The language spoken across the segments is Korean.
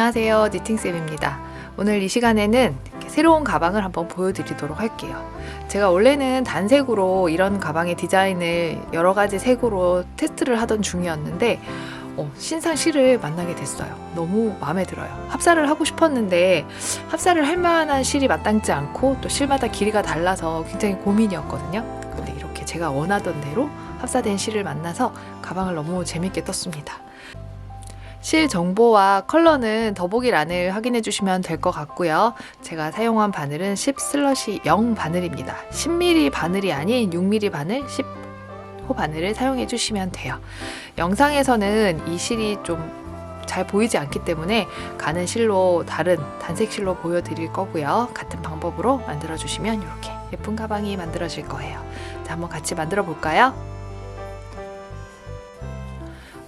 안녕하세요, 니팅쌤입니다. 오늘 이 시간에는 새로운 가방을 한번 보여드리도록 할게요. 제가 원래는 단색으로 이런 가방의 디자인을 여러 가지 색으로 테스트를 하던 중이었는데 신상 실을 만나게 됐어요. 너무 마음에 들어요. 합사를 하고 싶었는데 합사를 할 만한 실이 마땅치 않고 또 실마다 길이가 달라서 굉장히 고민이었거든요. 근데 이렇게 제가 원하던 대로 합사된 실을 만나서 가방을 너무 재밌게 떴습니다. 실 정보와 컬러는 더보기란을 확인해 주시면 될 것 같고요. 제가 사용한 바늘은 10/0 바늘입니다. 10mm 바늘이 아닌 6mm 바늘, 10호 바늘을 사용해 주시면 돼요. 영상에서는 이 실이 좀 잘 보이지 않기 때문에 가는 실로 다른 단색 실로 보여드릴 거고요. 같은 방법으로 만들어 주시면 이렇게 예쁜 가방이 만들어질 거예요. 자, 한번 같이 만들어 볼까요?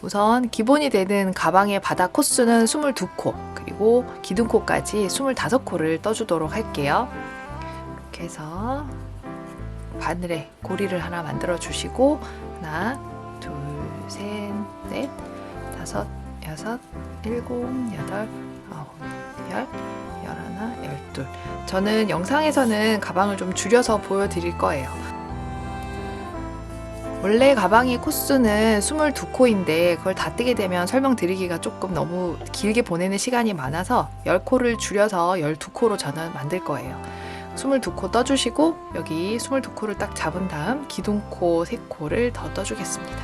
우선 기본이 되는 가방의 바닥 코수는 22코, 그리고 기둥코까지 25코를 떠주도록 할게요. 이렇게 해서 바늘에 고리를 하나 만들어 주시고 하나, 둘, 셋, 넷, 다섯, 여섯, 일곱, 여덟, 아홉, 열, 열하나, 열둘. 저는 영상에서는 가방을 좀 줄여서 보여드릴 거예요. 원래 가방의 코수는 22코인데 그걸 다 뜨게 되면 설명드리기가 조금 너무 길게 보내는 시간이 많아서 10코를 줄여서 12코로 저는 만들 거예요. 22코 떠주시고 여기 22코를 딱 잡은 다음 기둥코 3코를 더 떠주겠습니다.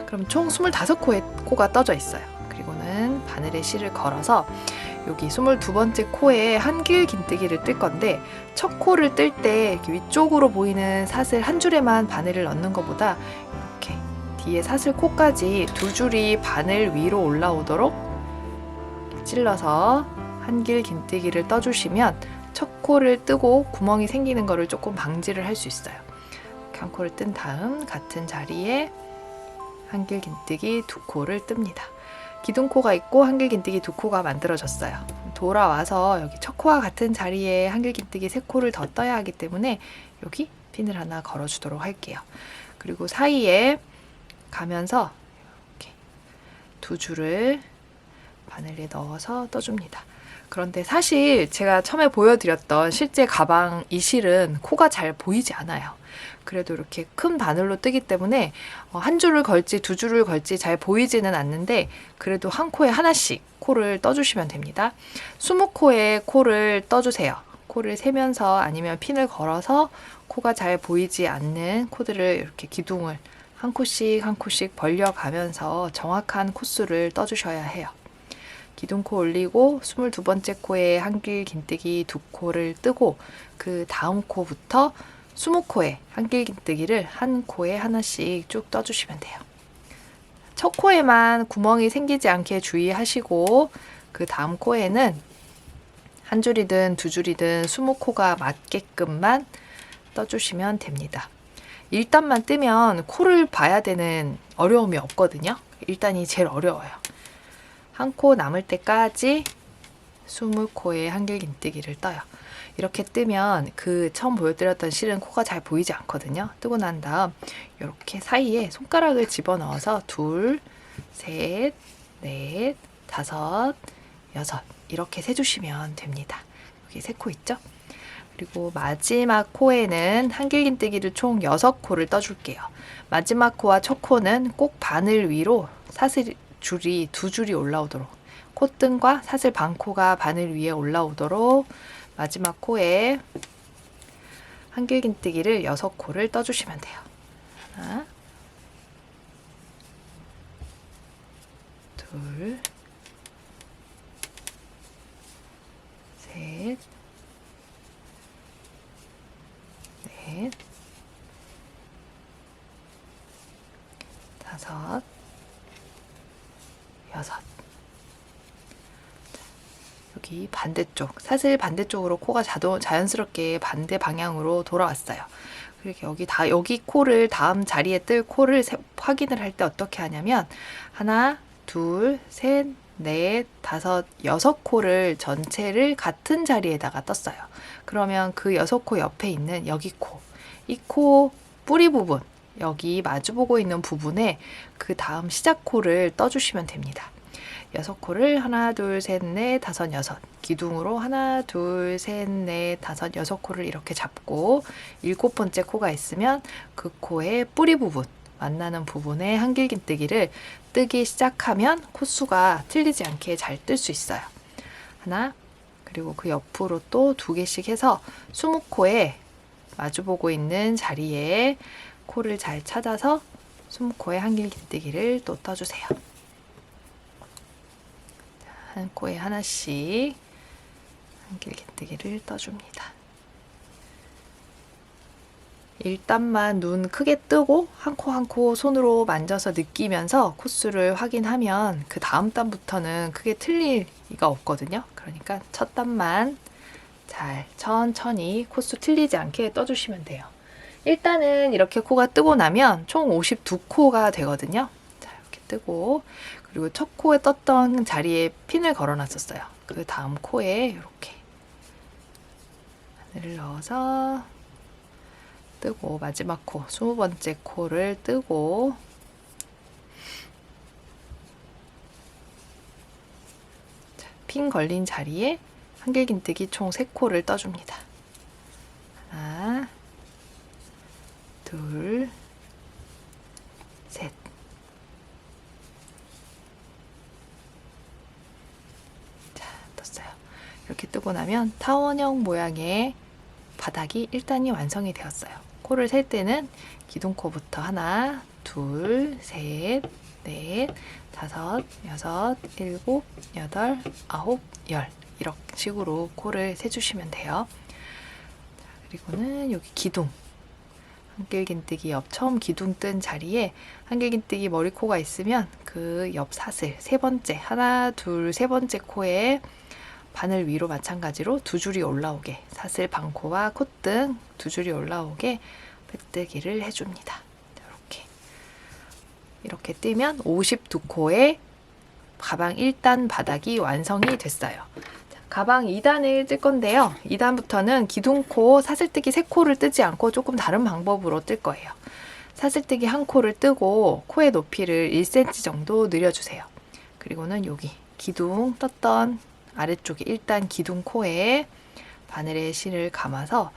그럼 총 25코의 코가 떠져 있어요. 그리고는 바늘에 실을 걸어서 여기 22번째 코에 한길 긴뜨기를 뜰 건데 첫 코를 뜰 때 위쪽으로 보이는 사슬 한 줄에만 바늘을 넣는 것보다 이렇게 뒤에 사슬 코까지 두 줄이 바늘 위로 올라오도록 찔러서 한길 긴뜨기를 떠주시면 첫 코를 뜨고 구멍이 생기는 거를 조금 방지를 할 수 있어요. 이렇게 한 코를 뜬 다음 같은 자리에 한길 긴뜨기 2코를 뜹니다. 기둥코가 있고 한길 긴뜨기 2코가 만들어졌어요. 돌아와서 여기 첫 코와 같은 자리에 한길 긴뜨기 3코를 더 떠야 하기 때문에 여기 핀을 하나 걸어주도록 할게요. 그리고 사이에 가면서 이렇게 두 줄을 바늘에 넣어서 떠줍니다. 그런데 사실 제가 처음에 보여드렸던 실제 가방 이 실은 코가 잘 보이지 않아요. 그래도 이렇게 큰 바늘로 뜨기 때문에 한 줄을 걸지 두 줄을 걸지 잘 보이지는 않는데 그래도 한 코에 하나씩 코를 떠주시면 됩니다. 20코에 코를 떠주세요. 코를 세면서 아니면 핀을 걸어서 코가 잘 보이지 않는 코들을 이렇게 기둥을 한 코씩 한 코씩 벌려가면서 정확한 코수를 떠주셔야 해요. 기둥코 올리고 22번째 코에 한길 긴뜨기 2코를 뜨고 그 다음 코부터 20코에 한길 긴뜨기를 한 코에 하나씩 쭉 떠주시면 돼요. 첫 코에만 구멍이 생기지 않게 주의하시고 그 다음 코에는 한 줄이든 두 줄이든 20코가 맞게끔만 떠주시면 됩니다. 1단만 뜨면 코를 봐야 되는 어려움이 없거든요. 1단이 제일 어려워요. 한 코 남을 때까지 20코에 한길 긴뜨기를 떠요. 이렇게 뜨면 그 처음 보여드렸던 실은 코가 잘 보이지 않거든요. 뜨고 난 다음 이렇게 사이에 손가락을 집어넣어서 둘, 셋, 넷, 다섯, 여섯 이렇게 세주시면 됩니다. 여기 3코 있죠? 그리고 마지막 코에는 한길 긴뜨기를 총 6코를 떠줄게요. 마지막 코와 첫 코는 꼭 바늘 위로 사슬 줄이 두 줄이 올라오도록 콧등과 사슬 반코가 바늘 위에 올라오도록 마지막 코에 한길 긴뜨기를 6코를 떠주시면 돼요. 하나, 둘, 셋, 넷, 다섯, 여섯. 여기 반대쪽, 사슬 반대쪽으로 코가 자연스럽게 반대 방향으로 돌아왔어요. 그리고 여기 코를 다음 자리에 뜰 코를 확인을 할 때 어떻게 하냐면 하나, 둘, 셋, 넷, 다섯, 6코를 전체를 같은 자리에다가 떴어요. 그러면 그 6코 옆에 있는 여기 코, 이 코 뿌리 부분, 여기 마주보고 있는 부분에 그 다음 시작 코를 떠주시면 됩니다. 6코를 하나, 둘, 셋, 넷, 다섯, 여섯. 기둥으로 하나, 둘, 셋, 넷, 다섯, 6코를 이렇게 잡고 7번째 코가 있으면 그 코의 뿌리 부분, 만나는 부분에 한길긴뜨기를 뜨기 시작하면 코수가 틀리지 않게 잘 뜰 수 있어요. 하나, 그리고 그 옆으로 또 2개씩 해서 20코에 마주보고 있는 자리에 코를 잘 찾아서 20코에 한길긴뜨기를 또 떠주세요. 한 코에 하나씩 한길긴뜨기를 떠줍니다. 일단만 눈 크게 뜨고 한 코 한 코 손으로 만져서 느끼면서 코수를 확인하면 그 다음 단부터는 크게 틀릴 리가 없거든요. 그러니까 첫 단만 잘 천천히 코수 틀리지 않게 떠주시면 돼요. 일단은 이렇게 코가 뜨고 나면 총 52코가 되거든요. 자, 이렇게 뜨고, 그리고 첫 코에 떴던 자리에 핀을 걸어 놨었어요. 그 다음 코에 이렇게 바늘을 넣어서 뜨고, 마지막 코, 20번째 코를 뜨고, 자, 핀 걸린 자리에 한길긴뜨기 총 3코를 떠줍니다. 하나, 둘, 셋. 자, 떴어요. 이렇게 뜨고 나면 타원형 모양의 바닥이 일단이 완성이 되었어요. 코를 셀 때는 기둥코부터 하나, 둘, 셋, 넷, 다섯, 여섯, 일곱, 여덟, 아홉, 열. 이런 식으로 코를 세주시면 돼요. 자, 그리고는 여기 기둥. 한길긴뜨기 옆 처음 기둥 뜬 자리에 한길긴뜨기 머리코가 있으면 그 옆 사슬 3번째, 하나, 둘, 3번째 코에 바늘 위로 마찬가지로 2줄이 올라오게, 사슬 반코와 콧등 2줄이 올라오게 빼뜨기를 해줍니다. 이렇게 뜨면 52코의 가방 1단 바닥이 완성이 됐어요. 가방 2단을 뜰 건데요. 2단부터는 기둥코, 사슬뜨기 3코를 뜨지 않고 조금 다른 방법으로 뜰 거예요. 사슬뜨기 1코를 뜨고 코의 높이를 1cm 정도 늘려주세요. 그리고는 여기 기둥 떴던 아래쪽에 1단 기둥 코에 바늘에 실을 감아서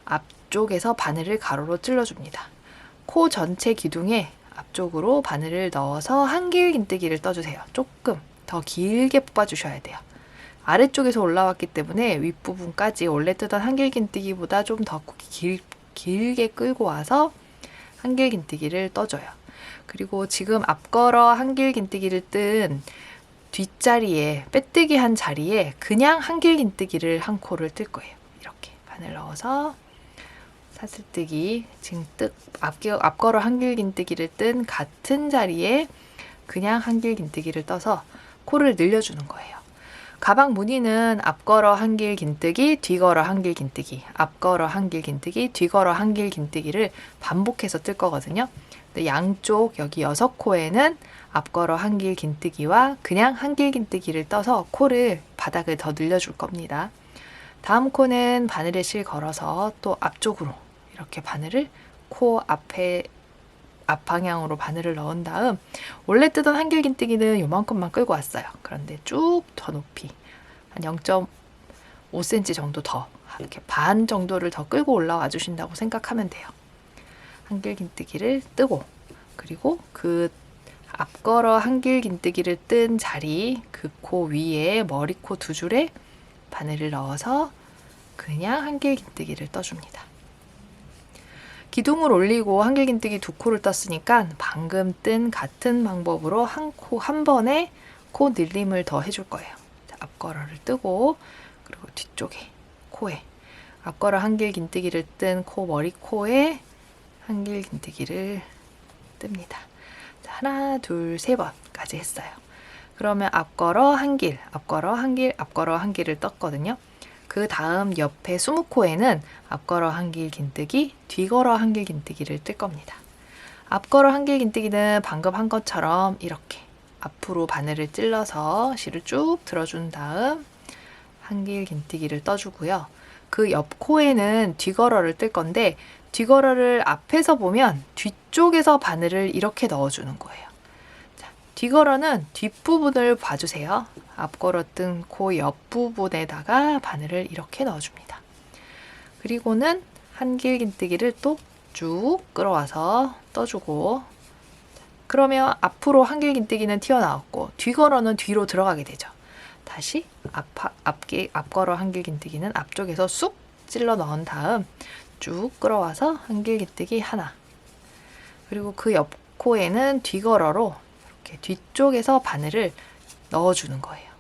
앞쪽에서 바늘을 가로로 찔러줍니다. 코 전체 기둥에 앞쪽으로 바늘을 넣어서 한길긴뜨기를 떠주세요. 조금 더 길게 뽑아주셔야 돼요. 아래쪽에서 올라왔기 때문에 윗부분까지 원래 뜨던 한길긴뜨기보다 좀 더 길게 끌고 와서 한길긴뜨기를 떠줘요. 그리고 지금 앞걸어 한길긴뜨기를 뜬 뒷자리에 빼뜨기 한 자리에 그냥 한길긴뜨기를 1코를 뜰 거예요. 이렇게 바늘 넣어서 사슬뜨기 지금 앞걸어 한길긴뜨기를 뜬 같은 자리에 그냥 한길긴뜨기를 떠서 코를 늘려주는 거예요. 가방 무늬는 앞걸어 한길긴뜨기, 뒤걸어 한길긴뜨기, 앞걸어 한길긴뜨기, 뒤걸어 한길긴뜨기를 반복해서 뜰 거거든요. 근데 양쪽 여기 6코에는 앞걸어 한길긴뜨기와 그냥 한길긴뜨기를 떠서 코를 바닥을 더 늘려줄 겁니다. 다음 코는 바늘에 실 걸어서 또 앞쪽으로 이렇게 바늘을 코 앞에 앞방향으로 바늘을 넣은 다음 원래 뜨던 한길긴뜨기는 요만큼만 끌고 왔어요. 그런데 쭉 더 높이 한 0.5cm 정도 더 이렇게 반 정도를 더 끌고 올라와 주신다고 생각하면 돼요. 한길긴뜨기를 뜨고 그리고 그 앞걸어 한길긴뜨기를 뜬 자리 그 코 위에 머리코 2줄에 바늘을 넣어서 그냥 한길긴뜨기를 떠줍니다. 기둥을 올리고 한길긴뜨기 2코를 떴으니까 방금 뜬 같은 방법으로 한 번에 코 늘림을 더 해줄 거예요. 자, 앞걸어를 뜨고 그리고 뒤쪽에 코에 앞걸어 한길긴뜨기를 뜬 코 머리코에 한길긴뜨기를 뜹니다. 자, 하나, 둘, 3번까지 했어요. 그러면 앞걸어 한길, 앞걸어 한길, 앞걸어 한길을 떴거든요. 그 다음 옆에 20코에는 앞걸어 한길긴뜨기, 뒤걸어 한길긴뜨기를 뜰 겁니다. 앞걸어 한길긴뜨기는 방금 한 것처럼 이렇게 앞으로 바늘을 찔러서 실을 쭉 들어준 다음 한길긴뜨기를 떠주고요. 그 옆 코에는 뒤걸어를 뜰 건데 뒤걸어를 앞에서 보면 뒤쪽에서 바늘을 이렇게 넣어주는 거예요. 자, 뒤걸어는 뒷부분을 봐주세요. 앞걸어 뜬 코 옆부분에다가 바늘을 이렇게 넣어줍니다. 그리고는 한길긴뜨기를 또 쭉 끌어와서 떠주고, 그러면 앞으로 한길긴뜨기는 튀어나왔고 뒤걸어는 뒤로 들어가게 되죠. 다시 앞걸어 한길긴뜨기는 앞쪽에서 쑥 찔러 넣은 다음 쭉 끌어와서 한길긴뜨기 하나, 그리고 그 옆 코에는 뒤걸어로 이렇게 뒤쪽에서 바늘을 넣어주는 거예요.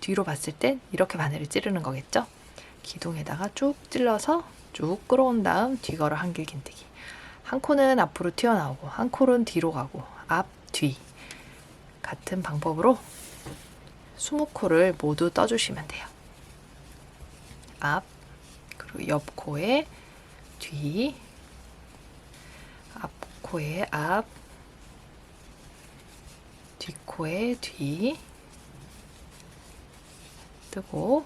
뒤로 봤을 땐 이렇게 바늘을 찌르는 거겠죠. 기둥에다가 쭉 찔러서 쭉 끌어온 다음 뒤걸어 한길긴뜨기. 한 코는 앞으로 튀어나오고 한 코는 뒤로 가고 앞, 뒤. 같은 방법으로 20코를 모두 떠주시면 돼요. 앞, 그리고 옆 코에 뒤, 앞 코에 앞, 뒷 코에 뒤, 뜨고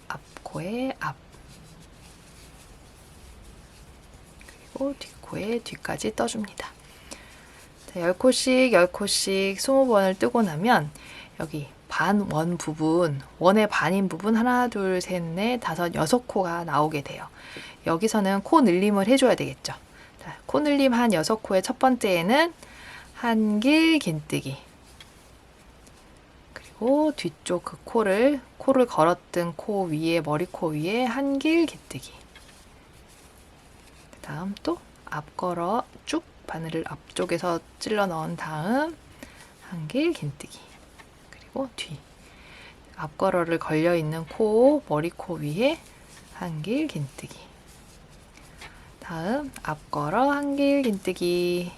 앞 코에 앞, 그리고 뒷 코에 뒤까지 떠줍니다. 자, 10코씩 10코씩 20번을 뜨고 나면 여기 반원 부분, 원의 반인 부분 하나, 둘, 셋, 넷, 다섯, 6코가 나오게 돼요. 여기서는 코 늘림을 해줘야 되겠죠. 자, 코 늘림 한 6코의 첫 번째에는 한길긴뜨기, 그리고 뒤쪽 그 코를 걸었던 코 위에, 머리코 위에 한길긴뜨기. 그 다음 또 앞걸어 쭉 바늘을 앞쪽에서 찔러 넣은 다음 한길긴뜨기, 그리고 뒤 앞걸어를 걸려 있는 코, 머리코 위에 한길긴뜨기, 다음 앞걸어 한길긴뜨기,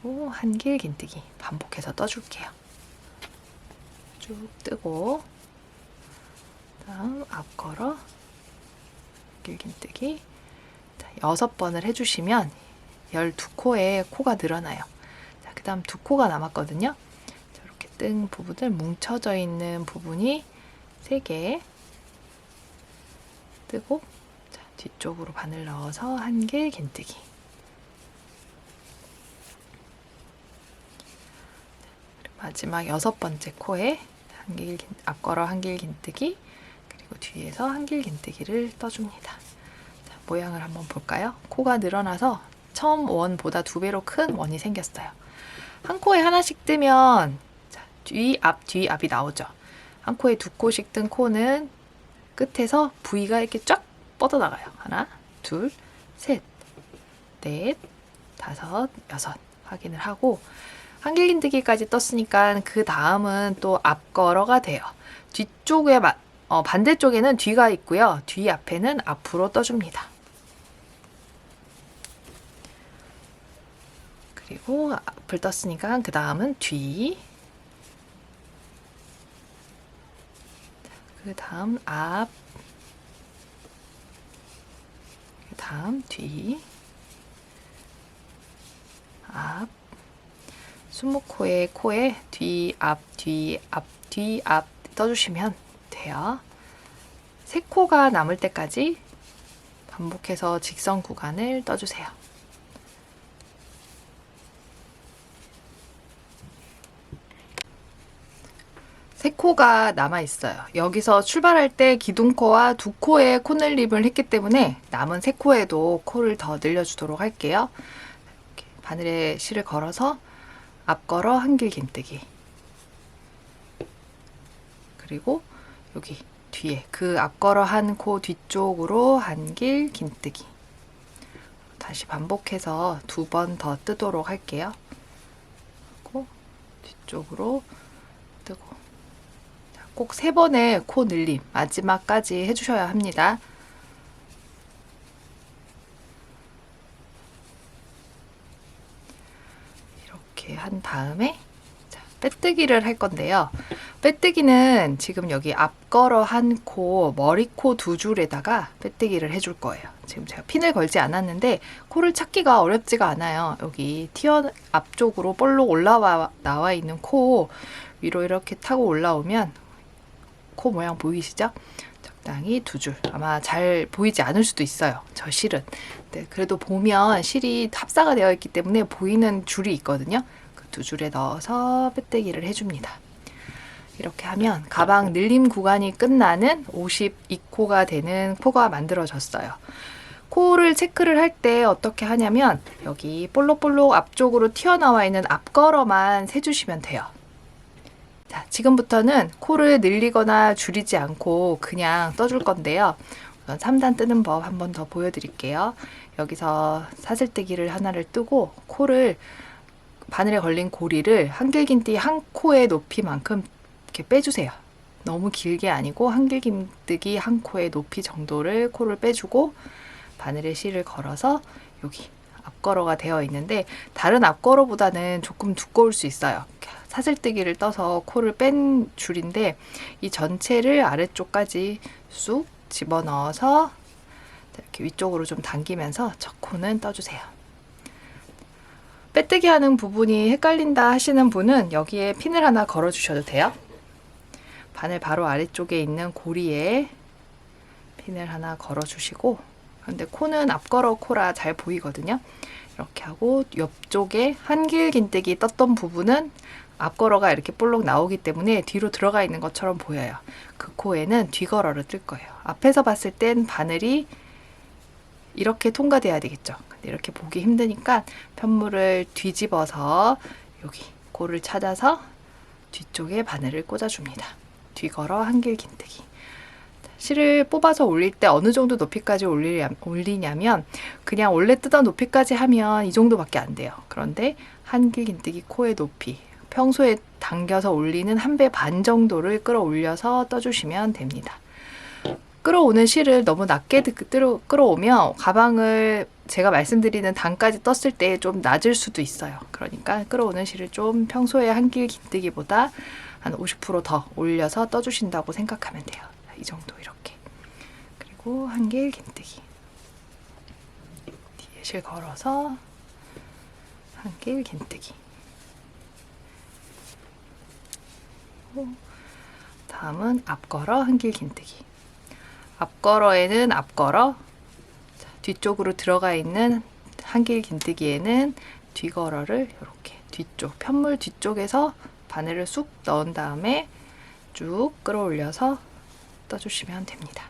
그리고 한길긴뜨기 반복해서 떠줄게요. 쭉 뜨고 다음 앞걸어 한길긴뜨기. 6번을 해주시면 12코의 코가 늘어나요. 그 다음 2코가 남았거든요. 이렇게 뜬 부분을 뭉쳐져 있는 부분이 3개 뜨고, 자, 뒤쪽으로 바늘 넣어서 한길긴뜨기. 마지막 6번째 코에 앞걸어 한길긴뜨기, 그리고 뒤에서 한길긴뜨기를 떠줍니다. 모양을 한번 볼까요? 코가 늘어나서 처음 원보다 2배로 큰 원이 생겼어요. 한 코에 하나씩 뜨면 뒤, 앞이 나오죠. 한 코에 2코씩 뜬 코는 끝에서 V가 이렇게 쫙 뻗어나가요. 하나, 둘, 셋, 넷, 다섯, 6 확인을 하고, 한길긴뜨기까지 떴으니까 그 다음은 또 앞걸어가 돼요. 뒤쪽에 반대쪽에는 뒤가 있고요. 뒤 앞에는 앞으로 떠줍니다. 그리고 앞을 떴으니까 그 다음은 뒤, 그 다음 앞, 그 다음 뒤, 앞, 20코의 코에 뒤, 앞, 뒤, 앞, 뒤, 앞 떠주시면 돼요. 3코가 남을 때까지 반복해서 직선 구간을 떠주세요. 세 코가 남아 있어요. 여기서 출발할 때 기둥코와 2코의 코늘림을 했기 때문에 남은 3코에도 코를 더 늘려주도록 할게요. 이렇게 바늘에 실을 걸어서 앞걸어 한길긴뜨기, 그리고 여기 뒤에 그 앞걸어 한 코 뒤쪽으로 한길긴뜨기. 다시 반복해서 2번 더 뜨도록 할게요. 하고 뒤쪽으로 뜨고, 꼭 3번의 코 늘림 마지막까지 해주셔야 합니다. 이렇게 한 다음에 빼뜨기를 할 건데요. 빼뜨기는 지금 여기 앞걸어 한 코, 머리코 2줄에다가 빼뜨기를 해줄 거예요. 지금 제가 핀을 걸지 않았는데 코를 찾기가 어렵지가 않아요. 여기 앞쪽으로 볼록 나와 있는 코 위로 이렇게 타고 올라오면 코 모양 보이시죠? 적당히 2줄. 아마 잘 보이지 않을 수도 있어요. 저 실은. 네, 그래도 보면 실이 합사가 되어 있기 때문에 보이는 줄이 있거든요. 그 두 줄에 넣어서 빼뜨기를 해줍니다. 이렇게 하면 가방 늘림 구간이 끝나는 52코가 되는 코가 만들어졌어요. 코를 체크를 할 때 어떻게 하냐면 여기 볼록볼록 앞쪽으로 튀어나와 있는 앞걸어만 세주시면 돼요. 자, 지금부터는 코를 늘리거나 줄이지 않고 그냥 떠줄 건데요. 우선 3단 뜨는 법 한 번 더 보여드릴게요. 여기서 사슬뜨기를 하나를 뜨고 코를 바늘에 걸린 고리를 한길긴뜨기 한 코의 높이만큼 이렇게 빼주세요. 너무 길게 아니고 한길긴뜨기 한 코의 높이 정도를 코를 빼주고 바늘에 실을 걸어서 여기 앞걸어가 되어 있는데 다른 앞걸어보다는 조금 두꺼울 수 있어요. 사슬뜨기를 떠서 코를 뺀 줄인데 이 전체를 아래쪽까지 쑥 집어넣어서 이렇게 위쪽으로 좀 당기면서 첫 코는 떠주세요. 빼뜨기 하는 부분이 헷갈린다 하시는 분은 여기에 핀을 하나 걸어 주셔도 돼요. 바늘 바로 아래쪽에 있는 고리에 핀을 하나 걸어 주시고, 근데 코는 앞걸어 코라 잘 보이거든요. 이렇게 하고 옆쪽에 한길긴뜨기 떴던 부분은 앞걸어가 이렇게 볼록 나오기 때문에 뒤로 들어가 있는 것처럼 보여요. 그 코에는 뒤걸어를 뜰 거예요. 앞에서 봤을 땐 바늘이 이렇게 통과돼야 되겠죠. 근데 이렇게 보기 힘드니까 편물을 뒤집어서 여기 코를 찾아서 뒤쪽에 바늘을 꽂아줍니다. 뒤걸어 한길긴뜨기. 실을 뽑아서 올릴 때 어느 정도 높이까지 올리냐면 그냥 원래 뜨던 높이까지 하면 이 정도밖에 안 돼요. 그런데 한길긴뜨기 코의 높이, 평소에 당겨서 올리는 1배 반 정도를 끌어올려서 떠주시면 됩니다. 끌어오는 실을 너무 낮게 끌어오면 가방을 제가 말씀드리는 단까지 떴을 때 좀 낮을 수도 있어요. 그러니까 끌어오는 실을 좀 평소에 한길긴뜨기보다 한 50% 더 올려서 떠주신다고 생각하면 돼요. 이 정도 이렇게. 그리고 한길긴뜨기. 뒤에 실 걸어서 한길긴뜨기. 다음은 앞걸어 한길긴뜨기. 앞걸어에는 앞걸어, 뒤쪽으로 들어가 있는 한길긴뜨기에는 뒤걸어를 이렇게 뒤쪽, 편물 뒤쪽에서 바늘을 쑥 넣은 다음에 쭉 끌어올려서 떠주시면 됩니다.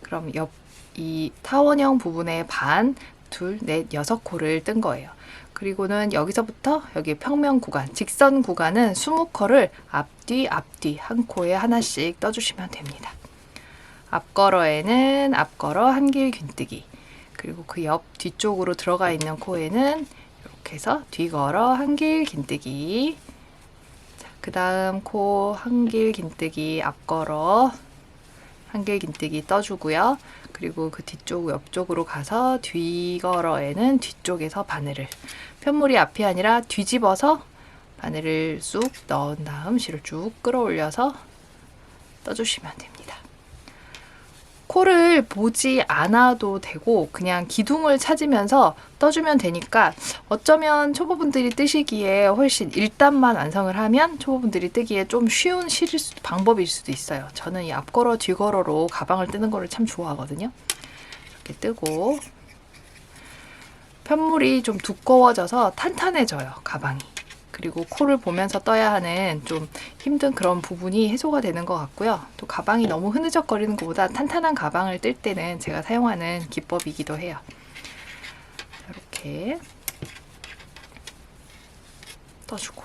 그럼 이 타원형 부분의 반, 둘, 넷, 6코를 뜬 거예요. 그리고는 여기서부터 여기 평면 구간, 직선 구간은 20코를 앞뒤 한 코에 하나씩 떠주시면 됩니다. 앞걸어에는 앞걸어 한길긴뜨기, 그리고 그 옆 뒤쪽으로 들어가 있는 코에는 이렇게 해서 뒤걸어 한길긴뜨기. 그 다음 코 한길긴뜨기, 앞걸어 한길긴뜨기 떠주고요. 그리고 그 뒤쪽 옆쪽으로 가서 뒤걸어에는 뒤쪽에서 바늘을, 편물이 앞이 아니라 뒤집어서 바늘을 쑥 넣은 다음 실을 쭉 끌어올려서 떠주시면 됩니다. 코를 보지 않아도 되고 그냥 기둥을 찾으면서 떠주면 되니까 어쩌면 초보분들이 뜨시기에 훨씬 1단만 완성을 하면 초보분들이 뜨기에 좀 쉬운 방법일 수도 있어요. 저는 이 앞걸어 뒤걸어로 가방을 뜨는 거를 참 좋아하거든요. 이렇게 뜨고 편물이 좀 두꺼워져서 탄탄해져요, 가방이. 그리고 코를 보면서 떠야 하는 좀 힘든 그런 부분이 해소가 되는 것 같고요. 또 가방이 너무 흐느적거리는 것보다 탄탄한 가방을 뜰 때는 제가 사용하는 기법이기도 해요. 이렇게 떠주고,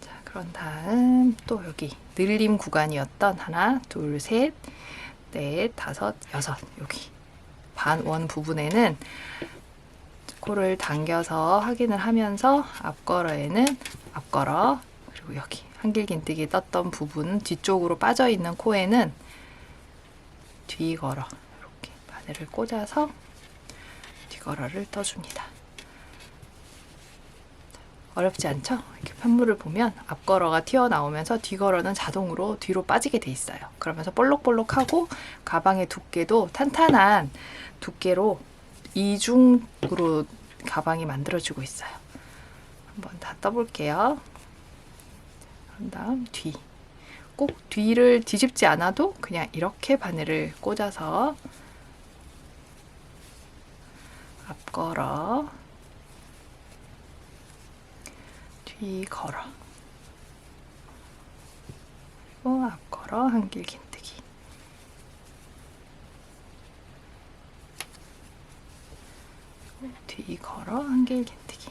자, 그런 다음 또 여기 늘림 구간이었던 하나, 둘, 셋, 넷, 다섯, 여섯, 여기 반원 부분에는 코를 당겨서 확인을 하면서 앞걸어에는 앞걸어, 그리고 여기 한길긴뜨기 떴던 부분 뒤쪽으로 빠져있는 코에는 뒤걸어, 이렇게 바늘을 꽂아서 뒤걸어를 떠줍니다. 어렵지 않죠? 이렇게 편물을 보면 앞걸어가 튀어나오면서 뒤걸어는 자동으로 뒤로 빠지게 돼 있어요. 그러면서 볼록볼록하고 가방의 두께도 탄탄한 두께로 이중으로 가방이 만들어지고 있어요. 한번 다 떠볼게요. 그런 다음 뒤. 꼭 뒤를 뒤집지 않아도 그냥 이렇게 바늘을 꽂아서 앞걸어, 뒤 걸어. 그리고 앞 걸어 한길 긴뜨기. 뒤 걸어 한길 긴뜨기.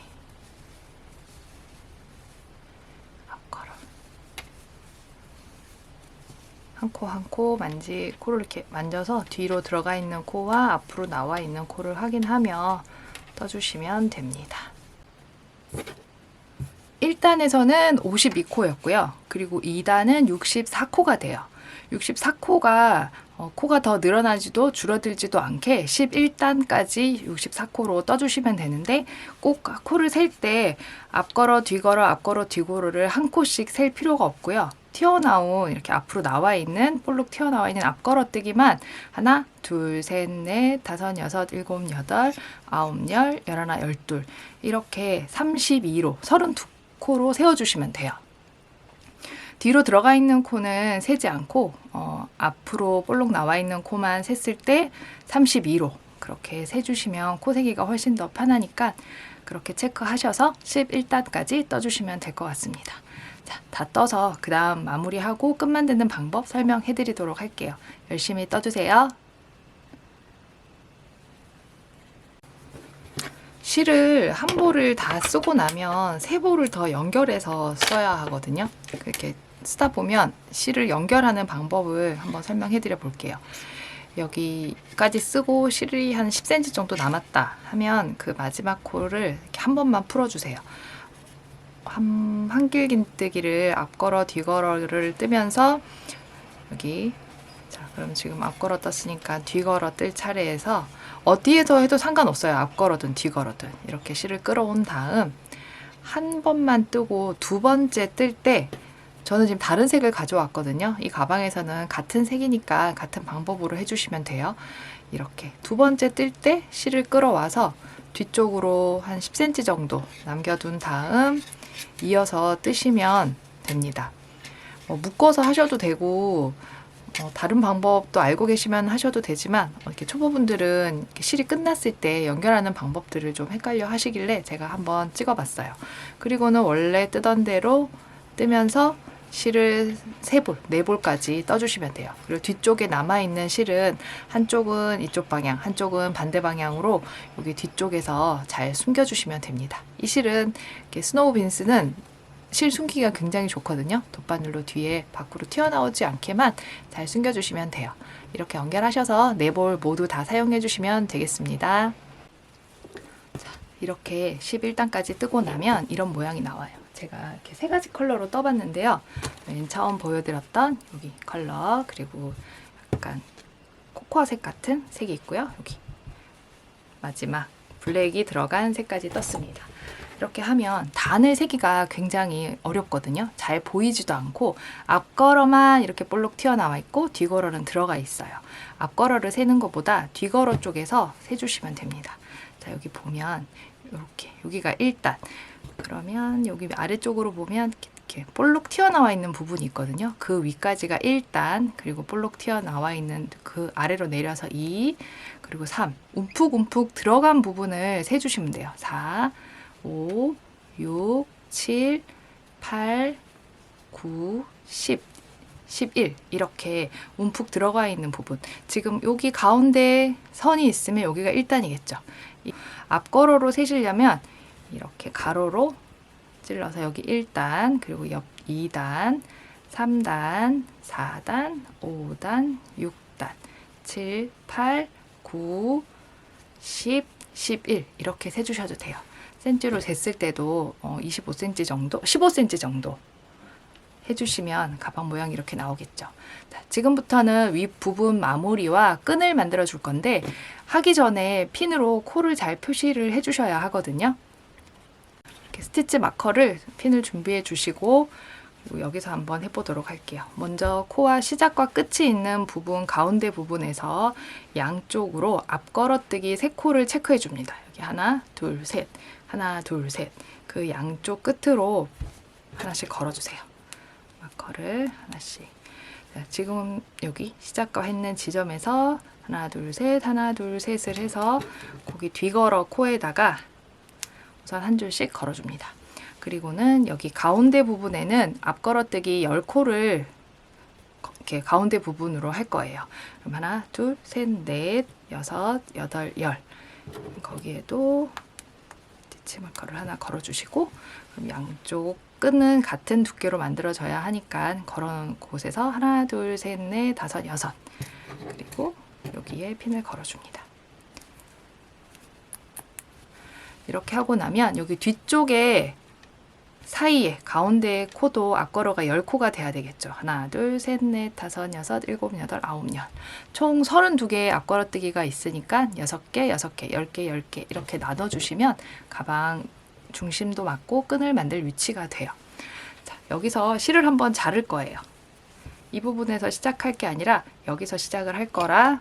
앞 걸어. 한 코 한 코 코를 이렇게 만져서 뒤로 들어가 있는 코와 앞으로 나와 있는 코를 확인하며 떠주시면 됩니다. 1단에서는 52코였고요. 그리고 2단은 64코가 돼요. 64코가 코가 더 늘어나지도 줄어들지도 않게 11단까지 64코로 떠주시면 되는데 꼭 코를 셀 때 앞걸어 뒤걸어 앞걸어 뒤걸어를 한 코씩 셀 필요가 없고요. 튀어나온 이렇게 앞으로 나와 있는 볼록 튀어나와 있는 앞걸어뜨기만 하나, 둘, 셋, 넷, 다섯, 여섯, 일곱, 여덟, 아홉, 열, 열하나, 열둘 이렇게 32로 32코로 세워주시면 돼요. 뒤로 들어가 있는 코는 세지 않고 앞으로 볼록 나와 있는 코만 셌을 때 32로 그렇게 세주시면 코 세기가 훨씬 더 편하니까 그렇게 체크하셔서 11단까지 떠주시면 될 것 같습니다. 자, 다 떠서 그 다음 마무리하고 끝 만드는 방법 설명해 드리도록 할게요. 열심히 떠주세요. 실을 한 볼을 다 쓰고 나면 세 볼을 더 연결해서 써야 하거든요. 그렇게 쓰다 보면 실을 연결하는 방법을 한번 설명해 드려 볼게요. 여기까지 쓰고 실이 한 10cm 정도 남았다 하면 그 마지막 코를 이렇게 한 번만 풀어주세요. 한길긴뜨기를 앞걸어 뒤걸어를 뜨면서 여기 자 그럼 지금 앞걸어 떴으니까 뒤걸어 뜰 차례에서 어디에서 해도 상관없어요. 앞걸어든 뒤걸어든 이렇게 실을 끌어온 다음 한 번만 뜨고 두 번째 뜰 때 저는 지금 다른 색을 가져왔거든요. 이 가방에서는 같은 색이니까 같은 방법으로 해주시면 돼요. 이렇게 두 번째 뜰 때 실을 끌어와서 뒤쪽으로 한 10cm 정도 남겨둔 다음 이어서 뜨시면 됩니다. 묶어서 하셔도 되고 다른 방법도 알고 계시면 하셔도 되지만 이렇게 초보분들은 이렇게 실이 끝났을 때 연결하는 방법들을 좀 헷갈려 하시길래 제가 한번 찍어봤어요. 그리고는 원래 뜨던 대로 뜨면서 실을 3볼, 4볼까지 떠주시면 돼요. 그리고 뒤쪽에 남아있는 실은 한쪽은 이쪽 방향, 한쪽은 반대 방향으로 여기 뒤쪽에서 잘 숨겨주시면 됩니다. 이 실은 이렇게 스노우 빈스는 실 숨기기가 굉장히 좋거든요. 돗바늘로 뒤에 밖으로 튀어나오지 않게만 잘 숨겨주시면 돼요. 이렇게 연결하셔서 4볼 모두 다 사용해 주시면 되겠습니다. 자, 이렇게 11단까지 뜨고 나면 이런 모양이 나와요. 제가 이렇게 3가지 컬러로 떠봤는데요. 맨 처음 보여드렸던 여기 컬러 그리고 약간 코코아색 같은 색이 있고요. 여기 마지막 블랙이 들어간 색까지 떴습니다. 이렇게 하면 단을 세기가 굉장히 어렵거든요. 잘 보이지도 않고 앞걸어만 이렇게 볼록 튀어나와 있고 뒤걸어는 들어가 있어요. 앞걸어를 세는 것보다 뒤걸어 쪽에서 세주시면 됩니다. 자, 여기 보면 이렇게 여기가 1단 그러면 여기 아래쪽으로 보면 이렇게 볼록 튀어나와 있는 부분이 있거든요. 그 위까지가 1단 그리고 볼록 튀어나와 있는 그 아래로 내려서 2 그리고 3 움푹움푹 들어간 부분을 세주시면 돼요. 4 5, 6, 7, 8, 9, 10, 11 이렇게 움푹 들어가 있는 부분 지금 여기 가운데 선이 있으면 여기가 1단이겠죠. 앞걸어로 세시려면 이렇게 가로로 찔러서 여기 1단 그리고 옆 2단 3단 4단 5단 6단 7, 8, 9, 10, 11 이렇게 세주셔도 돼요. 센치로 쟀을 때도 25cm 정도, 15cm 정도 해주시면 가방 모양이 이렇게 나오겠죠. 자, 지금부터는 윗부분 마무리와 끈을 만들어 줄 건데 하기 전에 핀으로 코를 잘 표시를 해주셔야 하거든요. 이렇게 스티치 마커를 핀을 준비해 주시고 그리고 여기서 한번 해보도록 할게요. 먼저 코와 시작과 끝이 있는 부분 가운데 부분에서 양쪽으로 앞걸어뜨기 3코를 체크해 줍니다. 여기 하나, 둘, 셋 하나, 둘, 셋 그 양쪽 끝으로 하나씩 걸어주세요. 마커를 하나씩 자, 지금 여기 시작과 했는 지점에서 하나, 둘, 셋 하나, 둘, 셋을 해서 거기 뒤걸어 코에다가 우선 한 줄씩 걸어줍니다. 그리고는 여기 가운데 부분에는 앞걸어뜨기 10코를 이렇게 가운데 부분으로 할 거예요. 그럼 하나, 둘, 셋, 넷, 여섯, 여덟, 열. 거기에도 스티치 마커를 하나 걸어주시고, 그럼 양쪽 끈은 같은 두께로 만들어져야 하니까 걸어놓은 곳에서 하나, 둘, 셋, 넷, 다섯, 여섯. 그리고 여기에 핀을 걸어줍니다. 이렇게 하고 나면 여기 뒤쪽에 사이에 가운데 코도 앞걸어가 10코가 돼야 되겠죠. 하나, 둘, 셋, 넷, 다섯, 여섯, 일곱, 여덟, 아홉, 열. 총 32개의 앞걸어뜨기가 있으니까 6개, 6개, 10개, 10개 이렇게 나눠주시면 가방 중심도 맞고 끈을 만들 위치가 돼요. 자, 여기서 실을 한번 자를 거예요. 이 부분에서 시작할 게 아니라 여기서 시작을 할 거라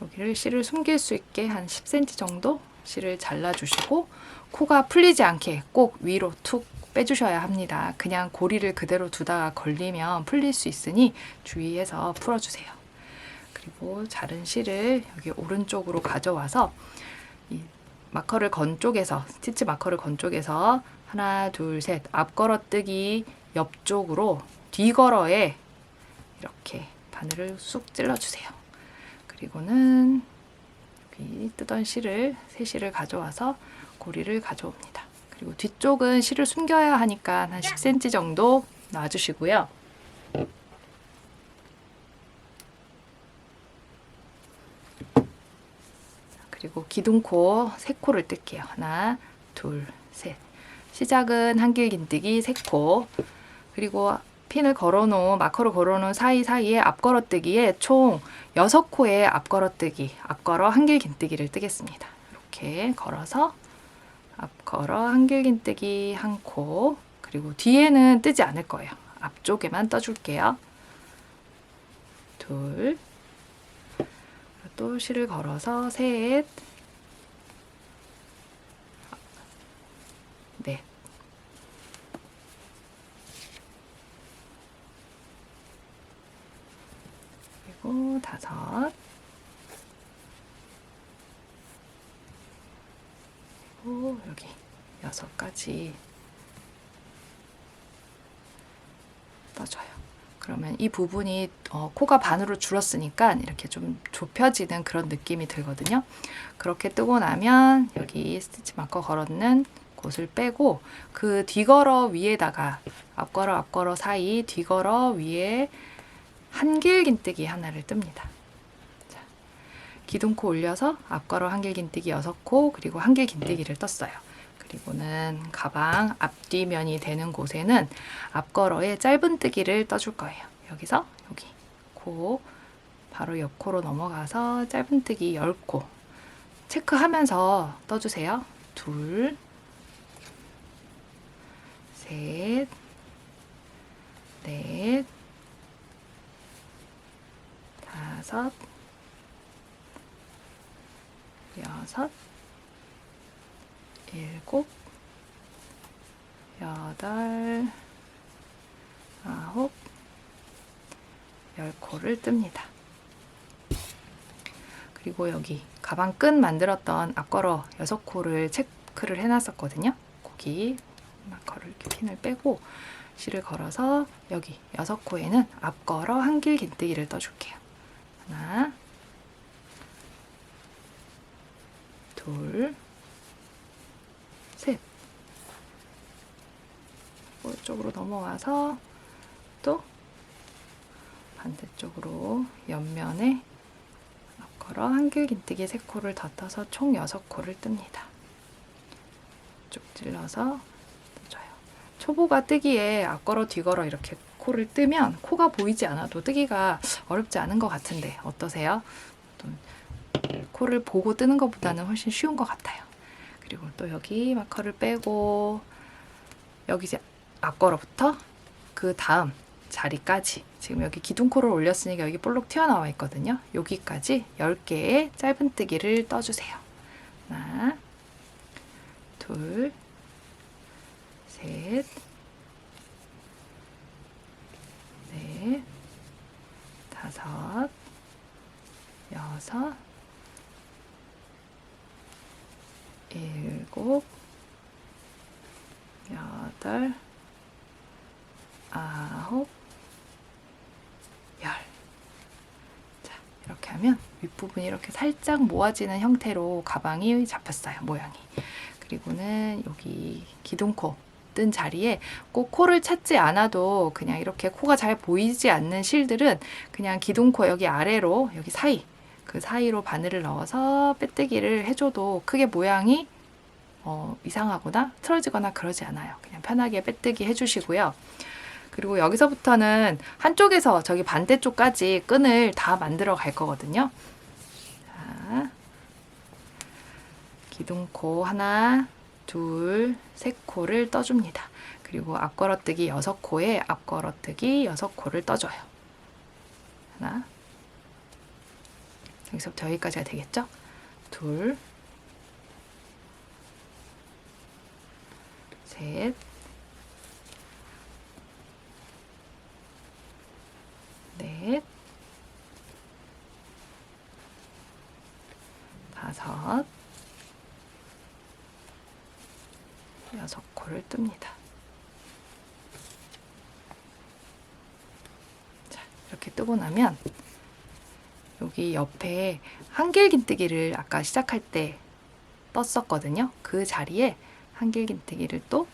여기를 실을 숨길 수 있게 한 10cm 정도 실을 잘라주시고 코가 풀리지 않게 꼭 위로 툭 빼주셔야 합니다. 그냥 고리를 그대로 두다가 걸리면 풀릴 수 있으니 주의해서 풀어주세요. 그리고 자른 실을 여기 오른쪽으로 가져와서 이 마커를 건 쪽에서 스티치 마커를 건 쪽에서 하나, 둘, 셋 앞걸어뜨기 옆쪽으로 뒤걸어에 이렇게 바늘을 쑥 찔러주세요. 그리고는 여기 뜨던 실을 새 실을 가져와서 고리를 가져옵니다. 그리고 뒤쪽은 실을 숨겨야 하니까 한 10cm 정도 놔주시고요. 그리고 기둥코 3코를 뜰게요. 하나, 둘, 셋. 시작은 한길긴뜨기 3코. 그리고 핀을 걸어놓은 마커를 걸어놓은 사이사이에 앞걸어뜨기에 총 6코의 앞걸어뜨기, 앞걸어 한길긴뜨기를 뜨겠습니다. 이렇게 걸어서 앞걸어 한길긴뜨기 1코, 그리고 뒤에는 뜨지 않을 거예요. 앞쪽에만 떠줄게요. 둘, 또 실을 걸어서 셋, 넷, 그리고 다섯, 그리고 여기 6까지 떠줘요. 그러면 이 부분이 코가 반으로 줄었으니까 이렇게 좀 좁혀지는 그런 느낌이 들거든요. 그렇게 뜨고 나면 여기 스티치 마커 걸었는 곳을 빼고 그 뒤걸어 위에다가 앞걸어 사이 뒤걸어 위에 한길긴뜨기 하나를 뜹니다. 자, 기둥코 올려서 앞걸어 한길긴뜨기 6코 그리고 한길긴뜨기를 떴어요. 그리고는 가방 앞뒤면이 되는 곳에는 앞걸어에 짧은뜨기를 떠줄 거예요. 여기서 여기 코 바로 옆 코로 넘어가서 짧은뜨기 10코 체크하면서 떠주세요. 둘, 셋, 넷, 다섯, 여섯, 일곱, 여덟, 아홉, 10코를 뜹니다. 그리고 여기 가방 끈 만들었던 앞걸어 6코를 체크를 해놨었거든요. 거기 마커를 이렇게 핀을 빼고 실을 걸어서 여기 6코에는 앞걸어 한길긴뜨기를 떠줄게요. 하나, 둘, 셋. 이쪽으로 넘어와서 또 반대쪽으로 옆면에 앞걸어 한길긴뜨기 3코를 더 떠서 총 6코를 뜹니다. 쭉 찔러서 떠줘요. 초보가 뜨기에 앞걸어 뒤걸어 이렇게 코를 뜨면 코가 보이지 않아도 뜨기가 어렵지 않은 것 같은데 어떠세요? 코를 보고 뜨는 것보다는 훨씬 쉬운 것 같아요. 그리고 또 여기 마커를 빼고 여기 이제 앞걸어부터 그 다음 자리까지 지금 여기 기둥코를 올렸으니까 여기 볼록 튀어나와 있거든요. 여기까지 10개의 짧은뜨기를 떠주세요. 하나, 둘, 셋, 넷, 다섯, 여섯, 일곱, 여덟, 여덟, 아홉, 열. 자, 이렇게 하면 윗부분이 이렇게 살짝 모아지는 형태로 가방이 잡혔어요, 모양이. 그리고는 여기 기둥코 뜬 자리에 꼭 코를 찾지 않아도 그냥 이렇게 코가 잘 보이지 않는 실들은 그냥 기둥코 여기 아래로, 여기 사이, 그 사이로 바늘을 넣어서 빼뜨기를 해줘도 크게 모양이 이상하거나 틀어지거나 그러지 않아요. 그냥 편하게 빼뜨기 해주시고요. 그리고 여기서부터는 한쪽에서 저기 반대쪽까지 끈을 다 만들어 갈 거거든요. 자, 기둥코 하나, 둘, 셋 코를 떠줍니다. 그리고 앞걸어뜨기 6코에 앞걸어뜨기 6코를 떠줘요. 하나, 여기서부터 여기까지가 되겠죠? 둘, 셋, 넷, 다섯, 6코를 뜹니다. 자, 이렇게 뜨고 나면 여기 옆에 한길긴뜨기를 아까 시작할 때 떴었거든요. 그 자리에 한길긴뜨기를 또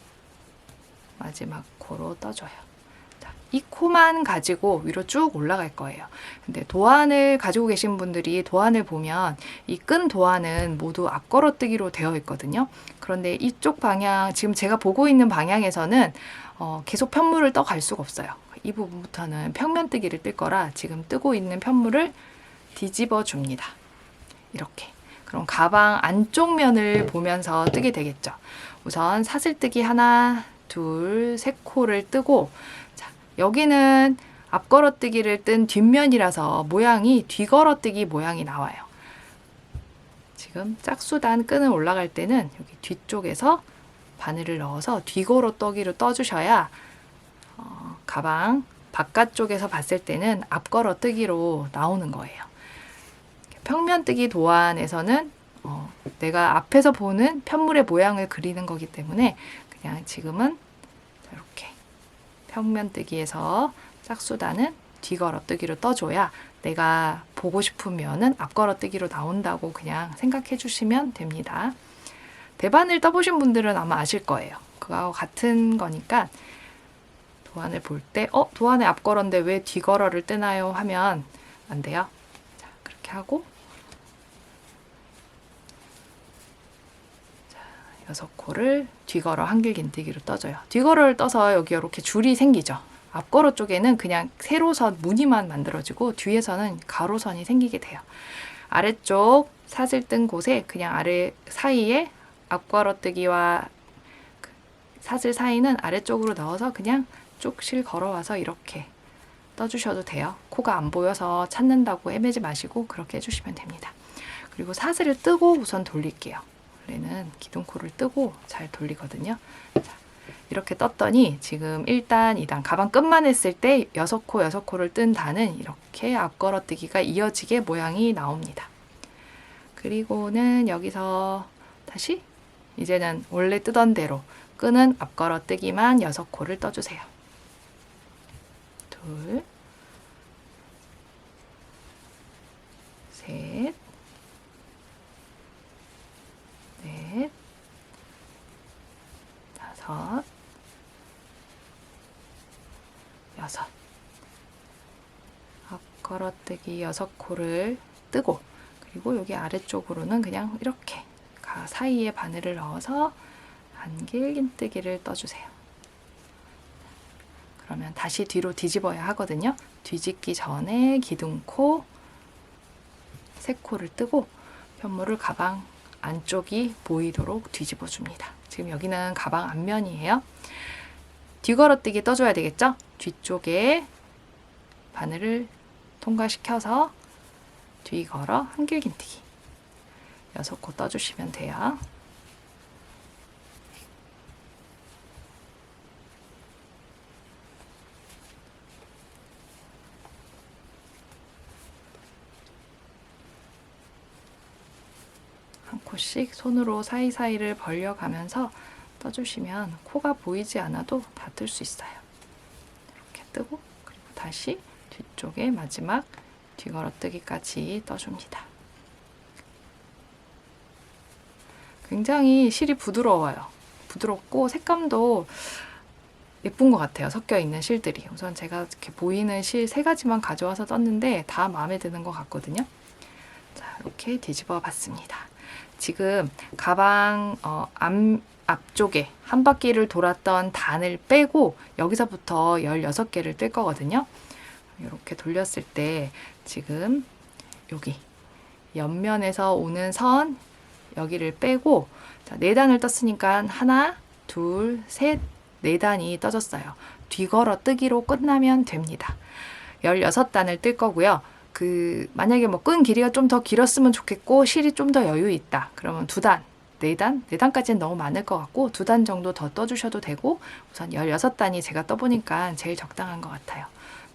마지막 코로 떠줘요. 자, 이 코만 가지고 위로 쭉 올라갈 거예요. 근데 도안을 가지고 계신 분들이 도안을 보면 이 끈 도안은 모두 앞걸어뜨기로 되어 있거든요. 그런데 이쪽 방향, 지금 제가 보고 있는 방향에서는 계속 편물을 떠 갈 수가 없어요. 이 부분부터는 평면뜨기를 뜰 거라 지금 뜨고 있는 편물을 뒤집어 줍니다. 이렇게. 그럼 가방 안쪽 면을 보면서 뜨게 되겠죠. 우선 사슬뜨기 하나, 둘, 셋 코를 뜨고, 자, 여기는 앞걸어뜨기를 뜬 뒷면이라서 모양이 뒤걸어뜨기 모양이 나와요. 지금 짝수단 끈을 올라갈 때는 여기 뒤쪽에서 바늘을 넣어서 뒤걸어뜨기로 떠주셔야 가방 바깥쪽에서 봤을 때는 앞걸어뜨기로 나오는 거예요. 평면뜨기 도안에서는 내가 앞에서 보는 편물의 모양을 그리는 거기 때문에 그냥 지금은 이렇게 평면뜨기에서 짝수단은 뒤걸어뜨기로 떠줘야 내가 보고 싶은 면은 앞걸어뜨기로 나온다고 그냥 생각해 주시면 됩니다. 대반을 떠보신 분들은 아마 아실 거예요. 그거하고 같은 거니까 도안을 볼 때 도안의 앞걸어인데 왜 뒤걸어를 뜨나요? 하면 안 돼요. 자, 그렇게 하고 6코를 뒤걸어 한길긴뜨기로 떠줘요. 뒤걸어를 떠서 여기 이렇게 줄이 생기죠. 앞걸어 쪽에는 그냥 세로선 무늬만 만들어지고 뒤에서는 가로선이 생기게 돼요. 아래쪽 사슬 뜬 곳에 그냥 아래 사이에 앞걸어뜨기와 사슬 사이는 아래쪽으로 넣어서 그냥 쭉 실 걸어와서 이렇게 떠주셔도 돼요. 코가 안 보여서 찾는다고 헤매지 마시고 그렇게 해주시면 됩니다. 그리고 사슬을 뜨고 우선 돌릴게요. 원래는 기둥코를 뜨고 잘 돌리거든요. 자, 이렇게 떴더니 지금 1단, 2단 가방 끝만 했을 때 6코, 6코를 뜬 단은 이렇게 앞걸어뜨기가 이어지게 모양이 나옵니다. 그리고는 여기서 다시 이제는 원래 뜨던 대로 끈은 앞걸어뜨기만 6코를 떠주세요. 둘, 셋, 넷, 다섯, 여섯. 앞걸어뜨기 6코를 뜨고 그리고 여기 아래쪽으로는 그냥 이렇게 사이에 바늘을 넣어서 한길긴뜨기를 떠주세요. 그러면 다시 뒤로 뒤집어야 하거든요. 뒤집기 전에 기둥코 3코를 뜨고 편물을 가방 안쪽이 보이도록 뒤집어 줍니다. 지금 여기는 가방 앞면이에요. 뒤걸어뜨기 떠줘야 되겠죠? 뒤쪽에 바늘을 통과시켜서 뒤걸어 한길긴뜨기 6코 떠주시면 돼요. 한 코씩 손으로 사이사이를 벌려가면서 떠주시면 코가 보이지 않아도 다 뜰 수 있어요. 이렇게 뜨고 그리고 다시 뒤쪽에 마지막 뒤걸어뜨기까지 떠줍니다. 굉장히 실이 부드러워요. 부드럽고 색감도 예쁜 것 같아요. 섞여 있는 실들이. 우선 제가 이렇게 보이는 실 3가지만 가져와서 떴는데 다 마음에 드는 것 같거든요. 자, 이렇게 뒤집어 봤습니다. 지금 가방 앞쪽에 한 바퀴를 돌았던 단을 빼고 여기서부터 16개를 뜰 거거든요. 이렇게 돌렸을 때 지금 여기 옆면에서 오는 선 여기를 빼고 자, 4단을 떴으니까 하나, 둘, 셋, 4단이 떠졌어요. 뒤걸어 뜨기로 끝나면 됩니다. 16단을 뜰 거고요. 만약에 뭐 끈 길이가 좀 더 길었으면 좋겠고 실이 좀 더 여유 있다. 그러면 2단, 4단? 4단까지는 너무 많을 것 같고 2단 정도 더 떠주셔도 되고 우선 16단이 제가 떠보니까 제일 적당한 것 같아요.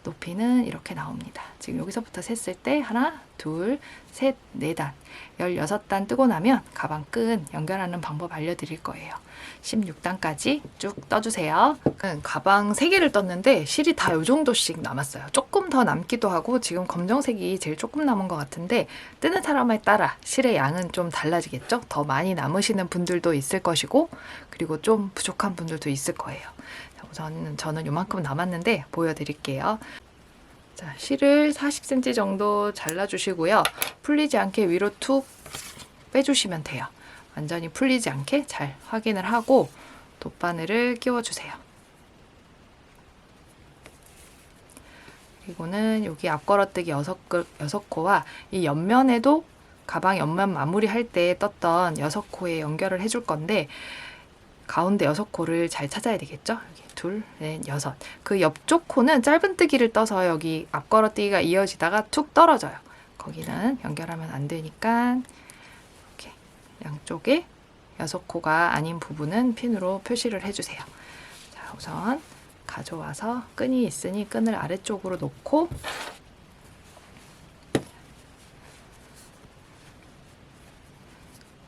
높이는 이렇게 나옵니다. 지금 여기서부터 셌을 때 하나, 둘, 셋, 4단 16단 뜨고 나면 가방 끈 연결하는 방법 알려드릴 거예요. 16단까지 쭉 떠주세요. 가방 3개를 떴는데 실이 다 요 정도씩 남았어요. 조금 더 남기도 하고 지금 검정색이 제일 조금 남은 것 같은데 뜨는 사람에 따라 실의 양은 좀 달라지겠죠? 더 많이 남으시는 분들도 있을 것이고 그리고 좀 부족한 분들도 있을 거예요. 우선 저는 요만큼 남았는데 보여드릴게요. 자, 실을 40cm 정도 잘라주시고요. 풀리지 않게 위로 툭 빼주시면 돼요. 완전히 풀리지 않게 잘 확인을 하고 돗바늘을 끼워주세요. 그리고는 여기 앞걸어뜨기 6코와 이 옆면에도 가방 옆면 마무리할 때 떴던 6코에 연결을 해줄 건데 가운데 6코를 잘 찾아야 되겠죠? 여기 둘, 넷, 6. 그 옆쪽 코는 짧은뜨기를 떠서 여기 앞걸어뜨기가 이어지다가 툭 떨어져요. 거기는 연결하면 안 되니까 이렇게 양쪽에 6코가 아닌 부분은 핀으로 표시를 해주세요. 자, 우선 가져와서 끈이 있으니 끈을 아래쪽으로 놓고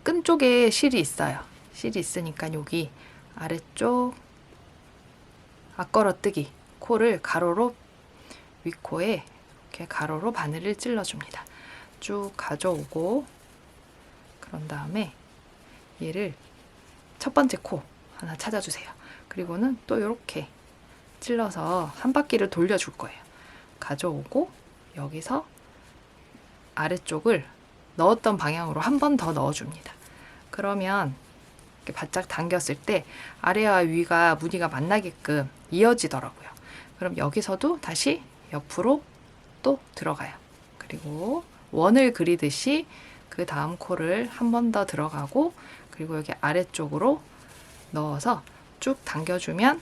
끈 쪽에 실이 있어요. 실이 있으니까 여기 아래쪽 앞걸어뜨기 코를 가로로 윗코에 이렇게 가로로 바늘을 찔러줍니다. 쭉 가져오고 그런 다음에 얘를 첫 번째 코 하나 찾아주세요. 그리고는 또 이렇게 찔러서 한 바퀴를 돌려줄 거예요. 가져오고 여기서 아래쪽을 넣었던 방향으로 한 번 더 넣어줍니다. 그러면 이렇게 바짝 당겼을 때 아래와 위가 무늬가 만나게끔 이어지더라고요. 그럼 여기서도 다시 옆으로 또 들어가요. 그리고 원을 그리듯이 그 다음 코를 한 번 더 들어가고 그리고 여기 아래쪽으로 넣어서 쭉 당겨주면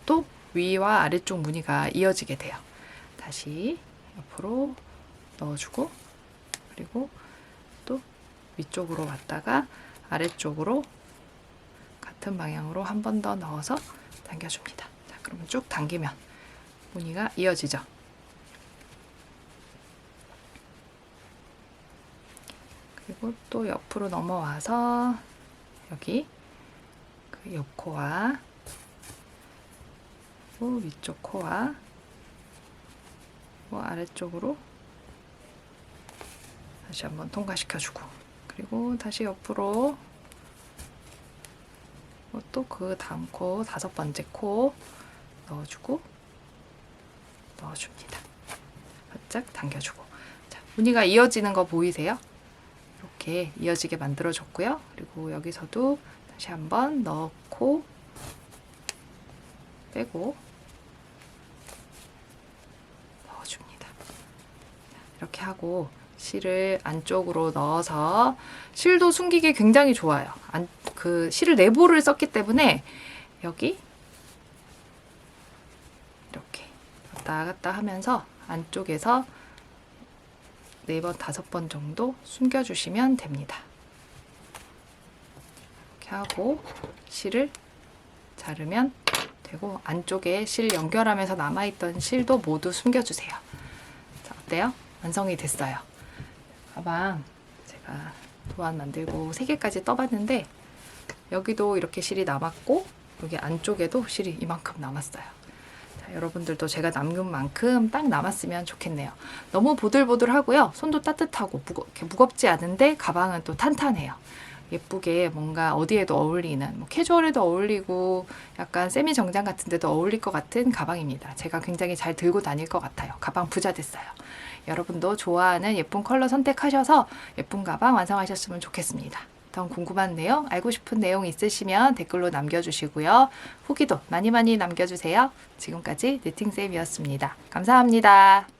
또 위와 아래쪽 무늬가 이어지게 돼요. 다시 옆으로 넣어주고 그리고 또 위쪽으로 왔다가 아래쪽으로 같은 방향으로 한 번 더 넣어서 당겨줍니다. 자, 그러면 쭉 당기면 무늬가 이어지죠. 그리고 또 옆으로 넘어와서 여기 그 옆코와 위쪽 코와 아래쪽으로 다시 한번 통과시켜주고 그리고 다시 옆으로 또 그 다음 코 5번째 코 넣어주고 넣어줍니다. 바짝 당겨주고 자, 무늬가 이어지는 거 보이세요? 이렇게 이어지게 만들어줬고요. 그리고 여기서도 다시 한번 넣고 빼고 넣어줍니다. 이렇게 하고 실을 안쪽으로 넣어서 실도 숨기기 굉장히 좋아요. 그 실을 내부를 썼기 때문에 여기 이렇게 왔다 갔다 하면서 안쪽에서 4번, 5번 정도 숨겨주시면 됩니다. 이렇게 하고 실을 자르면 되고 안쪽에 실 연결하면서 남아있던 실도 모두 숨겨주세요. 자, 어때요? 완성이 됐어요. 가방 제가 도안 만들고 3개까지 떠봤는데 여기도 이렇게 실이 남았고 여기 안쪽에도 실이 이만큼 남았어요. 자, 여러분들도 제가 남긴 만큼 딱 남았으면 좋겠네요. 너무 보들보들하고요. 손도 따뜻하고 이렇게 무겁지 않은데 가방은 또 탄탄해요. 예쁘게 뭔가 어디에도 어울리는, 뭐 캐주얼에도 어울리고 약간 세미 정장 같은 데도 어울릴 것 같은 가방입니다. 제가 굉장히 잘 들고 다닐 것 같아요. 가방 부자 됐어요. 여러분도 좋아하는 예쁜 컬러 선택하셔서 예쁜 가방 완성하셨으면 좋겠습니다. 더 궁금한 내용, 알고 싶은 내용 있으시면 댓글로 남겨주시고요. 후기도 많이 남겨주세요. 지금까지 니팅쌤이었습니다. 감사합니다.